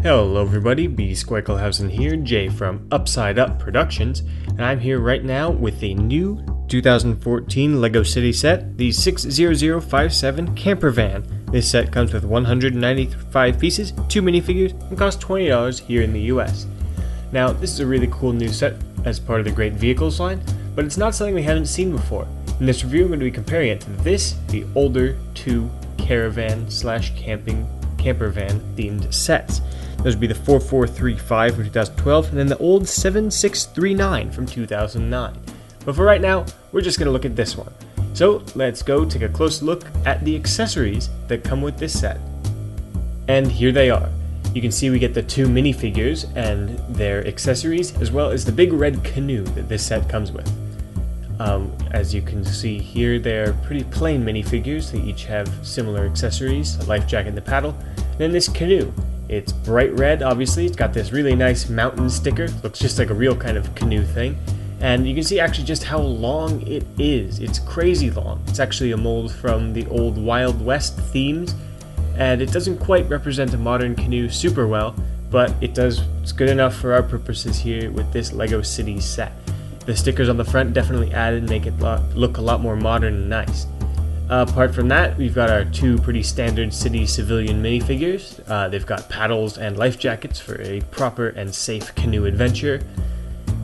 Hello everybody, B. Squeichelhausen here, Jay from Upside Up Productions, and I'm here right now with the new 2014 LEGO City set, the 60057 Camper Van. This set comes with 195 pieces, 2 minifigures, and costs $20 here in the US. Now, this is a really cool new set as part of the Great Vehicles line, but it's not something we haven't seen before. In this review, I'm going to be comparing it to this, the older two caravan/camping camper van themed sets. Those would be the 4435 from 2012 and then the old 7639 from 2009. But for right now, we're just going to look at this one. So let's go take a close look at the accessories that come with this set. And here they are. You can see we get the 2 minifigures and their accessories, as well as the big red canoe that this set comes with. As you can see here, they're pretty plain minifigures. They each have similar accessories, a life jacket and the paddle. And then this canoe. It's bright red, obviously. It's got this really nice mountain sticker. Looks just like a real kind of canoe thing. And you can see actually just how long it is. It's crazy long. It's actually a mold from the old Wild West themes. And it doesn't quite represent a modern canoe super well, but it's good enough for our purposes here with this LEGO City set. The stickers on the front definitely added and make it look a lot more modern and nice. Apart from that, we've got our 2 pretty standard city civilian minifigures. They've got paddles and life jackets for a proper and safe canoe adventure.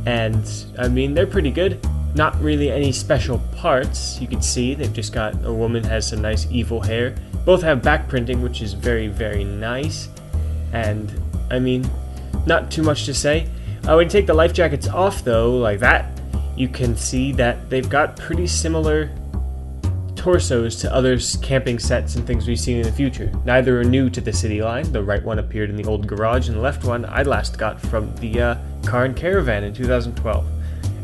And, I mean, they're pretty good. Not really any special parts. You can see they've just got a woman has some nice evil hair. Both have back printing, which is very, very nice. And, I mean, not too much to say. When you take the life jackets off, though, like that, you can see that they've got pretty similar torsos to other camping sets and things we've seen in the future. Neither are new to the city line. The right one appeared in the old garage, and the left one I last got from the Car and Caravan in 2012.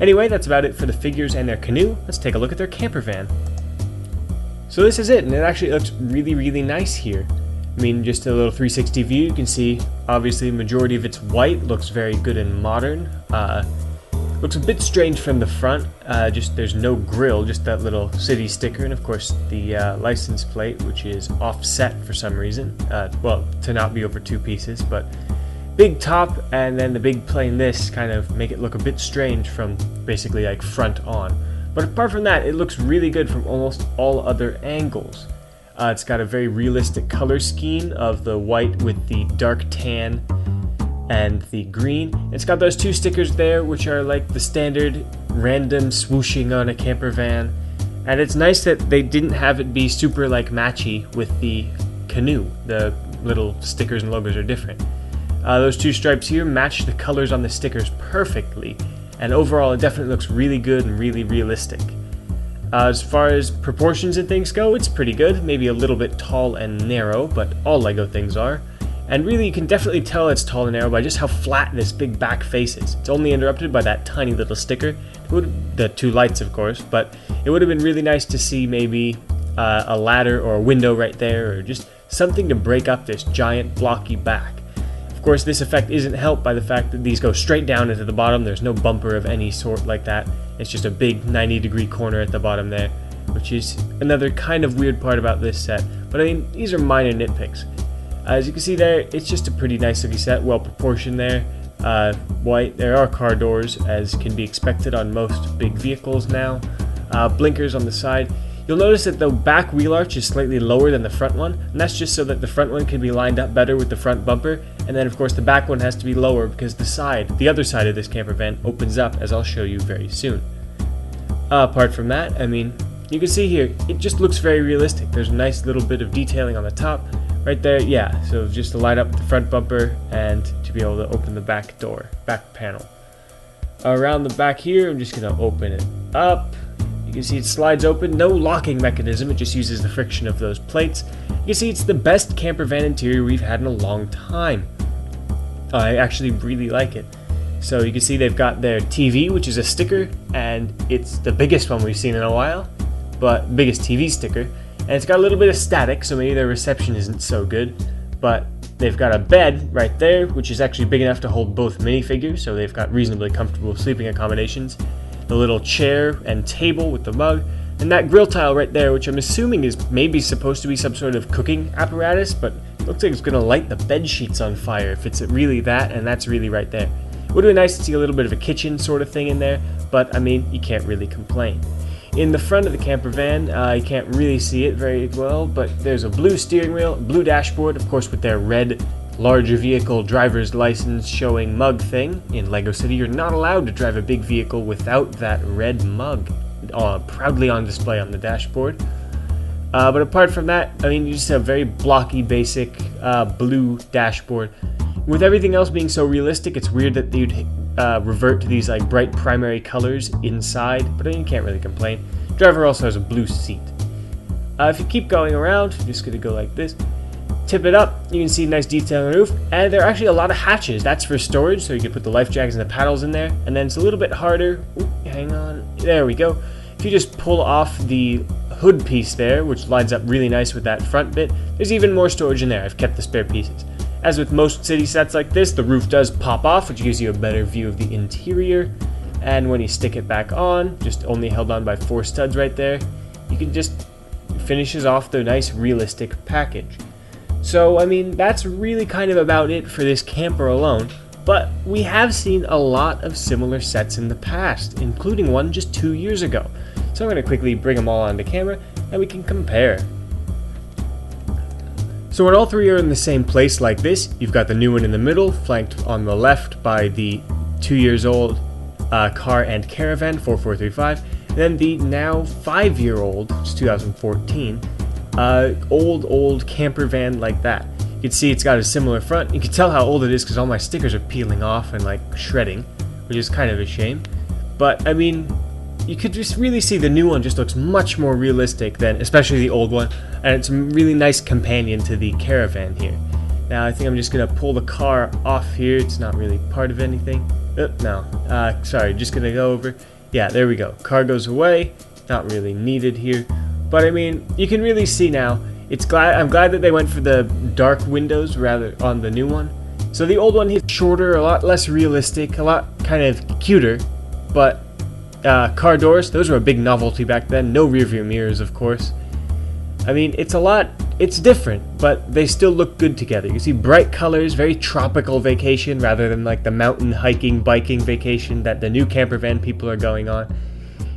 Anyway, that's about it for the figures and their canoe. Let's take a look at their camper van. So this is it, and it actually looks really, really nice here. I mean, just a little 360 view. You can see, obviously, the majority of it's white. Looks very good and modern. Looks a bit strange from the front. There's no grill, just that little city sticker, and of course the license plate, which is offset for some reason. Well, to not be over 2 pieces, but big top, and then the big plain this kind of make it look a bit strange from basically like front on. But apart from that, it looks really good from almost all other angles. It's got a very realistic color scheme of the white with the dark tan and the green. It's got those 2 stickers there, which are like the standard random swooshing on a camper van. And it's nice that they didn't have it be super like matchy with the canoe. The little stickers and logos are different. Those 2 stripes here match the colors on the stickers perfectly. And overall, it definitely looks really good and really realistic. As far as proportions and things go, it's pretty good. Maybe a little bit tall and narrow, but all LEGO things are. And really, you can definitely tell it's tall and narrow by just how flat this big back face is. It's only interrupted by that tiny little sticker. The 2 lights, of course, but it would have been really nice to see maybe a ladder or a window right there, or just something to break up this giant blocky back. Of course, this effect isn't helped by the fact that these go straight down into the bottom. There's no bumper of any sort like that. It's just a big 90-degree corner at the bottom there, which is another kind of weird part about this set. But I mean, these are minor nitpicks. As you can see there, it's just a pretty nice looking set, well proportioned there. White, there are car doors, as can be expected on most big vehicles now. Blinkers on the side. You'll notice that the back wheel arch is slightly lower than the front one, and that's just so that the front one can be lined up better with the front bumper, and then of course the back one has to be lower because the other side of this camper van opens up, as I'll show you very soon. Apart from that, I mean, you can see here, it just looks very realistic. There's a nice little bit of detailing on the top. Right there, yeah, so just to line up the front bumper and to be able to open the back panel. Around the back here, I'm just going to open it up. You can see it slides open, no locking mechanism, it just uses the friction of those plates. You can see it's the best camper van interior we've had in a long time. I actually really like it. So you can see they've got their TV, which is a sticker, and it's the biggest one we've seen in a while, but biggest TV sticker. And it's got a little bit of static, so maybe their reception isn't so good. But they've got a bed right there, which is actually big enough to hold both minifigures, so they've got reasonably comfortable sleeping accommodations. The little chair and table with the mug, and that grill tile right there, which I'm assuming is maybe supposed to be some sort of cooking apparatus, but looks like it's gonna light the bed sheets on fire if it's really that, and that's really right there. It would have been nice to see a little bit of a kitchen sort of thing in there, but I mean, you can't really complain. In the front of the camper van, you can't really see it very well, but there's a blue steering wheel, blue dashboard, of course with their red larger vehicle driver's license showing mug thing. In Lego City, you're not allowed to drive a big vehicle without that red mug proudly on display on the dashboard. But apart from that, I mean, you just have a very blocky, basic blue dashboard. With everything else being so realistic, it's weird that you'd revert to these like bright primary colors inside, but I mean, you can't really complain. Driver also has a blue seat. If you keep going around, I'm just going to go like this. Tip it up, you can see nice detail on the roof, and there are actually a lot of hatches. That's for storage, so you can put the life jackets and the paddles in there, and then it's a little bit harder. Ooh, hang on, there we go. If you just pull off the hood piece there, which lines up really nice with that front bit, there's even more storage in there. I've kept the spare pieces. As with most city sets like this, the roof does pop off, which gives you a better view of the interior, and when you stick it back on, just only held on by 4 studs right there, you can just finishes off the nice realistic package. So, I mean, that's really kind of about it for this camper alone, but we have seen a lot of similar sets in the past, including one just 2 years ago. So I'm going to quickly bring them all onto camera, and we can compare. So when all three are in the same place like this, you've got the new one in the middle, flanked on the left by the 2 years old car and caravan, 4435, and then the now 5-year-old, which is 2014, old camper van like that. You can see it's got a similar front. You can tell how old it is because all my stickers are peeling off and like shredding, which is kind of a shame. But I mean, you could just really see the new one just looks much more realistic than especially the old one, and it's a really nice companion to the caravan here. Now I think I'm just gonna pull the car off here. It's not really part of anything. Sorry, just gonna go over. Yeah, there we go. Car goes away. Not really needed here. But I mean, you can really see now, I'm glad that they went for the dark windows rather on the new one. So the old one is shorter, a lot less realistic, a lot kind of cuter, but car doors, those were a big novelty back then. No rear view mirrors, of course. I mean, it's different, but they still look good together. You see bright colors, very tropical vacation rather than like the mountain hiking, biking vacation that the new camper van people are going on.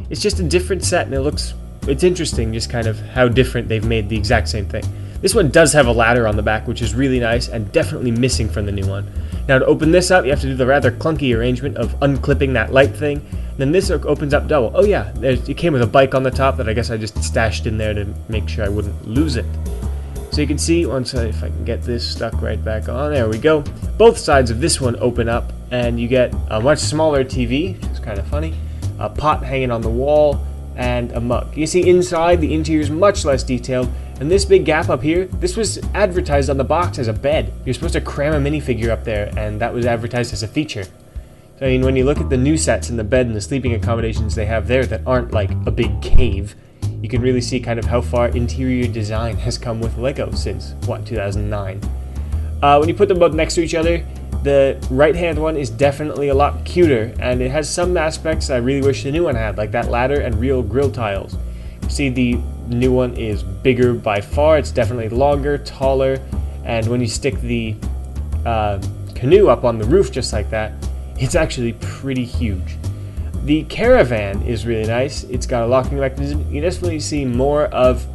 It's just a different set, and it's interesting just kind of how different they've made the exact same thing. This one does have a ladder on the back, which is really nice and definitely missing from the new one. Now to open this up, you have to do the rather clunky arrangement of unclipping that light thing. Then this opens up double. Oh yeah, it came with a bike on the top that I guess I just stashed in there to make sure I wouldn't lose it. So you can see, if I can get this stuck right back on, there we go. Both sides of this one open up, and you get a much smaller TV, which is kind of funny, a pot hanging on the wall, and a mug. You see inside, the interior is much less detailed, and this big gap up here, this was advertised on the box as a bed. You're supposed to cram a minifigure up there, and that was advertised as a feature. So, I mean, when you look at the new sets and the bed and the sleeping accommodations they have there that aren't like a big cave, you can really see kind of how far interior design has come with Lego since, 2009. When you put them both next to each other, the right-hand one is definitely a lot cuter, and it has some aspects I really wish the new one had, like that ladder and real grill tiles. You see the new one is bigger by far, it's definitely longer, taller, and when you stick the canoe up on the roof just like that, it's actually pretty huge. The caravan is really nice. It's got a locking mechanism. You definitely see more of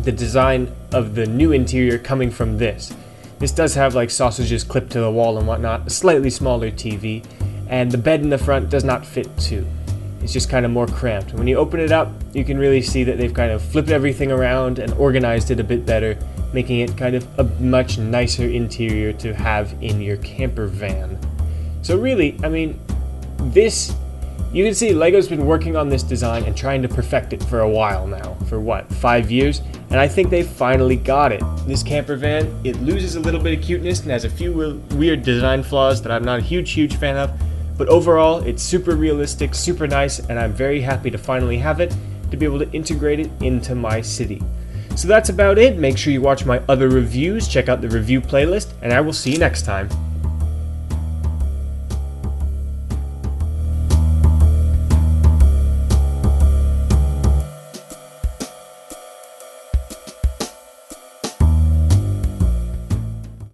the design of the new interior coming from this. This does have like sausages clipped to the wall and whatnot, a slightly smaller TV, and the bed in the front does not fit too. It's just kind of more cramped. When you open it up, you can really see that they've kind of flipped everything around and organized it a bit better, making it kind of a much nicer interior to have in your camper van. So really, I mean, you can see Lego's been working on this design and trying to perfect it for a while now, for what, 5 years? And I think they finally got it. This camper van, it loses a little bit of cuteness and has a few weird design flaws that I'm not a huge fan of, but overall, it's super realistic, super nice, and I'm very happy to finally have it, to be able to integrate it into my city. So that's about it. Make sure you watch my other reviews, check out the review playlist, and I will see you next time.